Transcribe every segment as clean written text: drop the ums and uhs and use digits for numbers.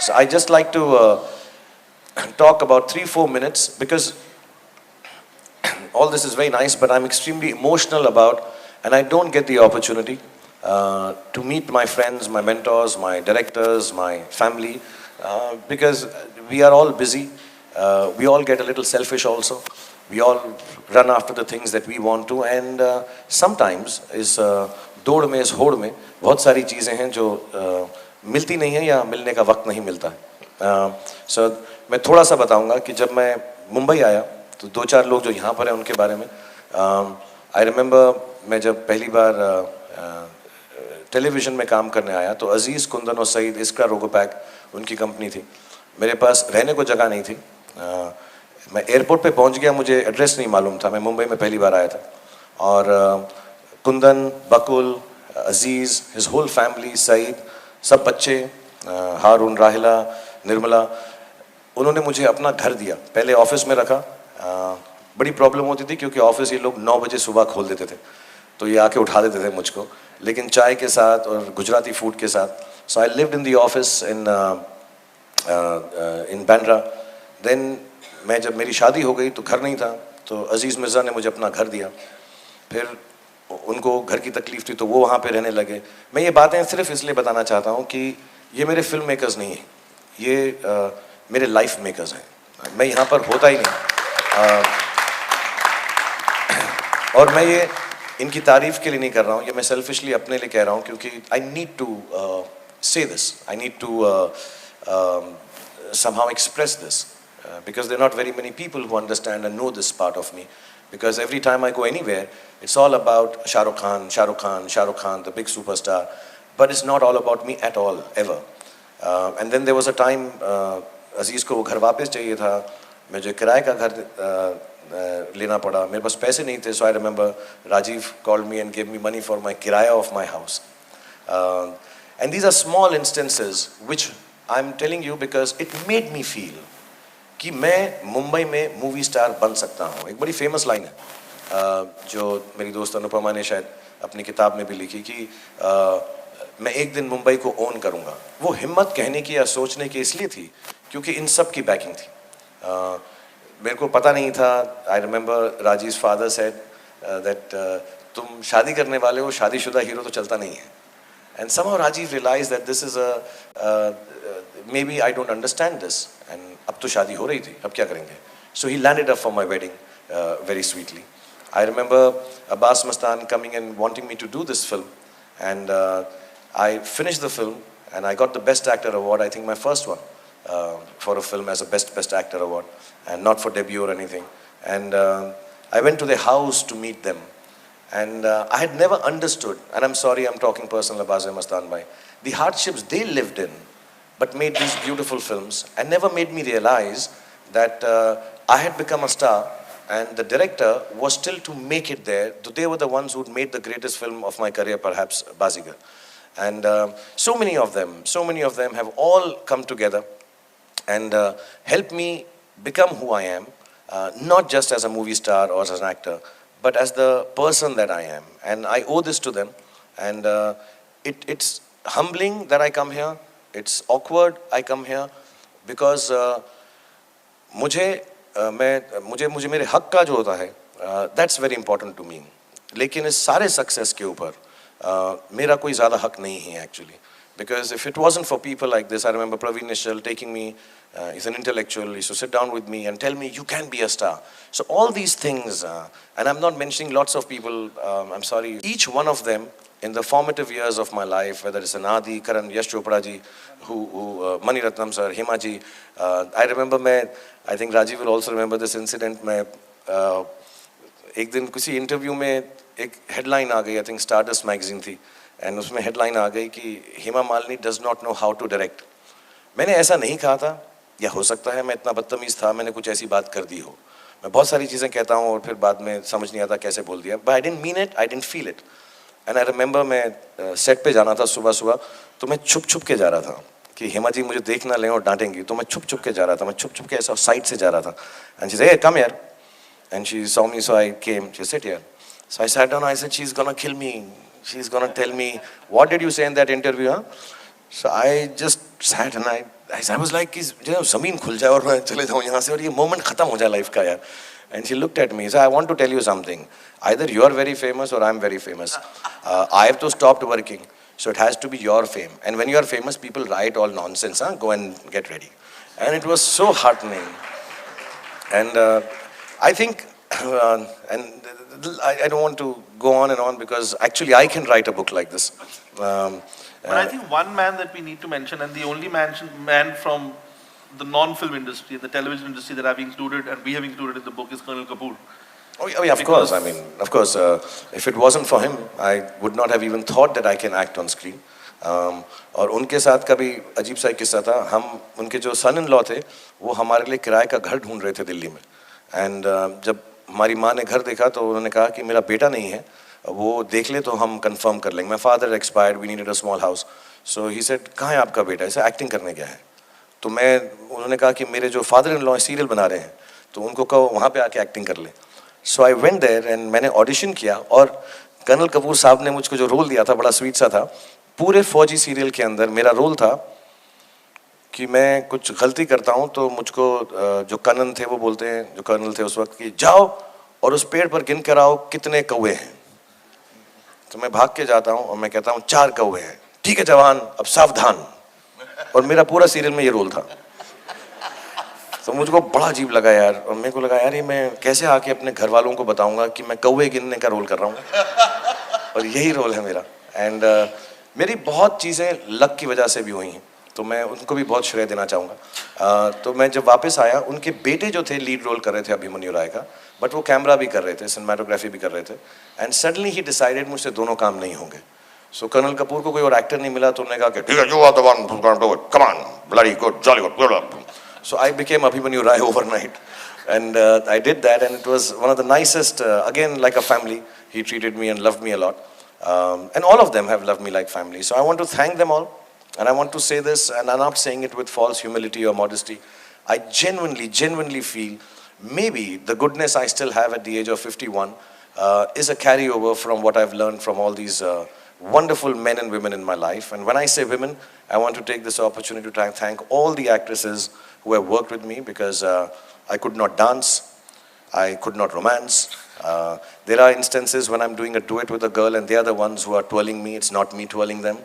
So I just like to talk about 3-4 minutes because all this is very nice, but I'm extremely emotional about, and I don't get the opportunity to meet my friends, my mentors, my directors, my family, because we are all busy. We all get a little selfish also. We all run after the things that we want to, and sometimes इस दौड़ में, इस होड़ में बहुत सारी चीज़ें हैं जो मिलती नहीं है या मिलने का वक्त नहीं मिलता है. So मैं थोड़ा सा बताऊंगा कि जब मैं मुंबई आया तो 2-4 लोग जो यहाँ पर हैं उनके बारे में. आई रिमेंबर मैं जब पहली बार टेलीविज़न में काम करने आया तो अजीज़, कुंदन और सईद, इस्क्रा रोगोपैक उनकी कंपनी थी. मेरे पास रहने को जगह नहीं थी. मैं एयरपोर्ट पे पहुंच गया, मुझे एड्रेस नहीं मालूम था. मैं मुंबई में पहली बार आया था और कुंदन, बकुल, अजीज़, हिज होल फैमिली, सईद, सब बच्चे, हारून, राहिला, निर्मला, उन्होंने मुझे अपना घर दिया. पहले ऑफिस में रखा. बड़ी प्रॉब्लम होती थी क्योंकि ऑफिस ये लोग 9 बजे सुबह खोल देते थे, तो ये आके उठा देते थे मुझको, लेकिन चाय के साथ और गुजराती फूड के साथ. So I lived in the office in Bandra. Then मैं जब मेरी शादी हो गई तो घर नहीं था, तो अजीज़ मिर्ज़ा ने मुझे अपना घर दिया. फिर उनको घर की तकलीफ़ थी तो वो वहाँ पे रहने लगे. मैं ये बातें सिर्फ इसलिए बताना चाहता हूँ कि ये मेरे फिल्म मेकर्स नहीं हैं, ये मेरे लाइफ मेकर्स हैं. मैं यहाँ पर होता ही नहीं. और मैं ये इनकी तारीफ़ के लिए नहीं कर रहा हूँ, ये मैं सेल्फिशली अपने लिए कह रहा हूँ क्योंकि I need to say this. I need to somehow express this because there are not very many people who understand and know this part of me. Because every time I go anywhere, it's all about Shah Rukh Khan, Shah Rukh Khan, Shah Rukh Khan, the big superstar. But it's not all about me at all, ever. And then there was a time, अजीज़ को वो घर वापस चाहिए था. मुझे किराए का घर लेना पड़ा. मेरे पास पैसे नहीं थे. So I remember Rajiv called me and gave me money for my kiraya of my house. And these are small instances which I'm telling you because it made me feel कि मैं मुंबई में मूवी स्टार बन सकता हूँ. एक बड़ी famous line है जो मेरी दोस्त अनुपमा ने शायद अपनी किताब में भी लिखी कि मैं एक दिन मुंबई को ओन करूँगा. वो हिम्मत कहने की या सोचने की इसलिए थी क्योंकि इन सब की बैकिंग थी. मेरे को पता नहीं था. I remember Rajiv father said that तुम शादी करने वाले हो, शादीशुदा हीरो तो चलता नहीं है. And somehow Rajiv realized that this is maybe I don't understand this. And अब तो शादी हो रही थी, अब क्या करेंगे? So he landed up for my wedding very sweetly. I remember Abbas Mastan coming and wanting me to do this film, and I finished the film and I got the Best Actor award. I think my first one for a film as a Best Actor award, and not for debut or anything. And I went to their house to meet them. And I had never understood, and I'm sorry I'm talking personal, Abbas Mastan bhai, the hardships they lived in, but made these beautiful films, and never made me realize that I had become a star, and the director was still to make it there. They were the ones who'd made the greatest film of my career, perhaps, Bazigar. And so many of them have all come together and helped me become who I am, not just as a movie star or as an actor, but as the person that I am. And I owe this to them. And it's humbling that I come here. It's awkward I come here because मुझे मेरे हक का जो होता है, that's very important to me. लेकिन इस सारे सक्सेस के ऊपर मेरा कोई ज़्यादा हक नहीं है actually. Because if it wasn't for people like this, I remember Praveen Nishal taking me, he's an intellectual, he used to sit down with me and tell me, you can be a star. So all these things, and I'm not mentioning lots of people, I'm sorry, each one of them in the formative years of my life, whether it's Adi, Karan, Yash Chopra ji, Mani Ratnam sir, Hema ji, I remember I think Rajiv will also remember this incident, एक दिन किसी interview में एक headline आ गई, I think Stardust magazine थी, and उसमें headline आ गई कि Hema Malini does not know how to direct. मैंने ऐसा नहीं कहा था, या हो सकता है मैं इतना बदतमीज़ था, मैंने कुछ ऐसी बात कर दी हो. मैं बहुत सारी चीज़ें कहता हूँ और फिर बाद में समझ नहीं आता कैसे बोल दिया. But I didn't mean it, I didn't feel it. And I remember मैं सेट पे जाना था सुबह सुबह, तो मैं छुप छुप के जा रहा था कि हेमा जी मुझे देख ना लें और डांटेंगी, तो मैं छुप छुप के जा रहा था. मैं छुप छुप के ऐसा साइड से जा रहा था. And she said, "hey come here." And she saw me, so I came. She said, "here." So I sat down, I said, she's gonna kill me. She's gonna tell me, what did you say in that interview, huh? So I just sat and I was like कि जो है ज़मीन खुल जाए और मैं चले जाऊँ यहाँ से और ये मोमेंट ख़त्म हो जाए लाइफ का यार. And she looked at me. So I want to tell you something. Either you are very famous or I am very famous. I have to stopped working. So it has to be your fame. And when you are famous, people write all nonsense. Huh? Go and get ready. And it was so heartening. And I think, and I don't want to go on and on because actually I can write a book like this. But I think one man that we need to mention, and the only man from the non-film industry, the television industry that I've included and we have included in the book is Colonel Kapoor. Oh yeah, of course. I mean, of course, if it wasn't for him, I would not have even thought that I can act on screen. और उनके साथ का भी अजीब सा एक किस्सा था. हम उनके जो सन इन लॉ थे वो हमारे लिए किराए का घर ढूंढ रहे थे दिल्ली में. एंड जब हमारी माँ ने घर देखा तो उन्होंने कहा कि मेरा बेटा नहीं है, वो देख ले तो हम कंफर्म कर लेंगे. My father expired, we needed a small house. So he said कहाँ है आपका बेटा, ऐसे एक्टिंग करने गया है. तो उन्होंने कहा कि मेरे जो फादर इन लॉ सीरियल बना रहे हैं तो उनको कहो वहाँ पे आके एक्टिंग कर ले. सो आई वेंट देयर एंड मैंने ऑडिशन किया और कर्नल कपूर साहब ने मुझको जो रोल दिया था बड़ा स्वीट सा था. पूरे फौजी सीरियल के अंदर मेरा रोल था कि मैं कुछ गलती करता हूँ तो मुझको जो कर्नल थे वो बोलते हैं, जो कर्नल थे उस वक्त, कि जाओ और उस पेड़ पर गिन कर आओ कितने कौवे हैं. तो मैं भाग के जाता हूँ और मैं कहता हूँ 4 कौवे हैं. ठीक है जवान, अब सावधान. और मेरा पूरा सीरियल में ये रोल था. तो मुझको बड़ा अजीब लगा यार, और मेरे को लगा यार ये मैं कैसे आके अपने घर वालों को बताऊंगा कि मैं कौवे गिनने का रोल कर रहा हूँ और यही रोल है मेरा. एंड मेरी बहुत चीज़ें लक की वजह से भी हुई हैं तो मैं उनको भी बहुत श्रेय देना चाहूँगा. तो मैं जब वापस आया, उनके बेटे जो थे लीड रोल कर रहे थे अभिमन्यु राय का, बट वो कैमरा भी कर रहे थे, सिनेमाटोग्राफी भी कर रहे थे. एंड सडनली ही डिसाइडेड मुझसे दोनों काम नहीं होंगे. सो कर्नल कपूर को कोई और एक्टर नहीं मिला तो उन्होंने कहा कि ठीक है, you are the one, come on, bloody good, jolly good. So I became Abhimanyu Rai overnight, and I did that, and it was one of the nicest. Again, like a family, he treated me and loved me a lot, and all of them have loved me like family. So I want to thank them all, and I want to say this, and I'm not saying it with false humility or modesty. I genuinely feel maybe the goodness I still have at the age of 51 is a carryover from what I've learned from all these wonderful men and women in my life. And when I say women, I want to take this opportunity to try and thank all the actresses who have worked with me, because I could not dance, I could not romance. There are instances when I'm doing a duet with a girl and they are the ones who are twirling me, it's not me twirling them.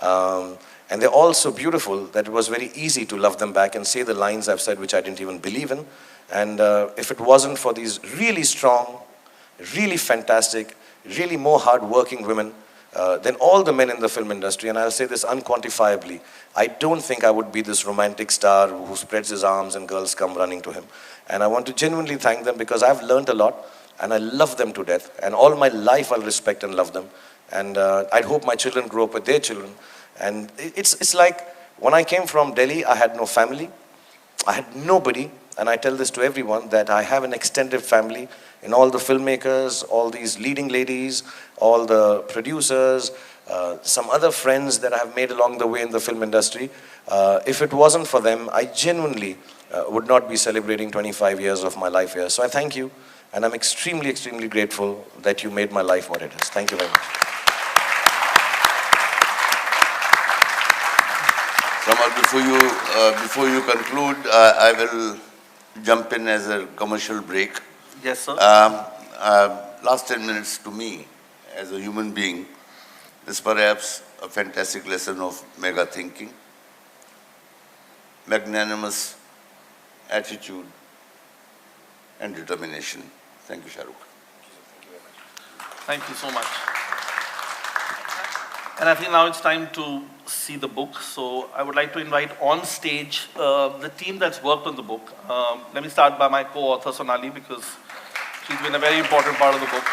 And they're all so beautiful that it was very easy to love them back and say the lines I've said which I didn't even believe in. And if it wasn't for these really strong, really fantastic, really more hard-working women, than all the men in the film industry, and I'll say this unquantifiably, I don't think I would be this romantic star who spreads his arms and girls come running to him. And I want to genuinely thank them because I've learned a lot and I love them to death. And all my life I'll respect and love them. And I'd hope my children grow up with their children. And it's like when I came from Delhi, I had no family, I had nobody. And I tell this to everyone that I have an extended family in all the filmmakers, all these leading ladies, all the producers, some other friends that I have made along the way in the film industry. If it wasn't for them, I genuinely would not be celebrating 25 years of my life here. So I thank you, and I'm extremely grateful that you made my life what it is. Thank you very much. Kamal, before you conclude, I will jump in as a commercial break. Yes, sir. Last 10 minutes to me, as a human being, is perhaps a fantastic lesson of mega thinking, magnanimous attitude, and determination. Thank you, Shah Rukh. Thank you so much. And I think now it's time to see the book. So I would like to invite on stage the team that's worked on the book. Let me start by my co-author Sonali, because she's been a very important part of the book.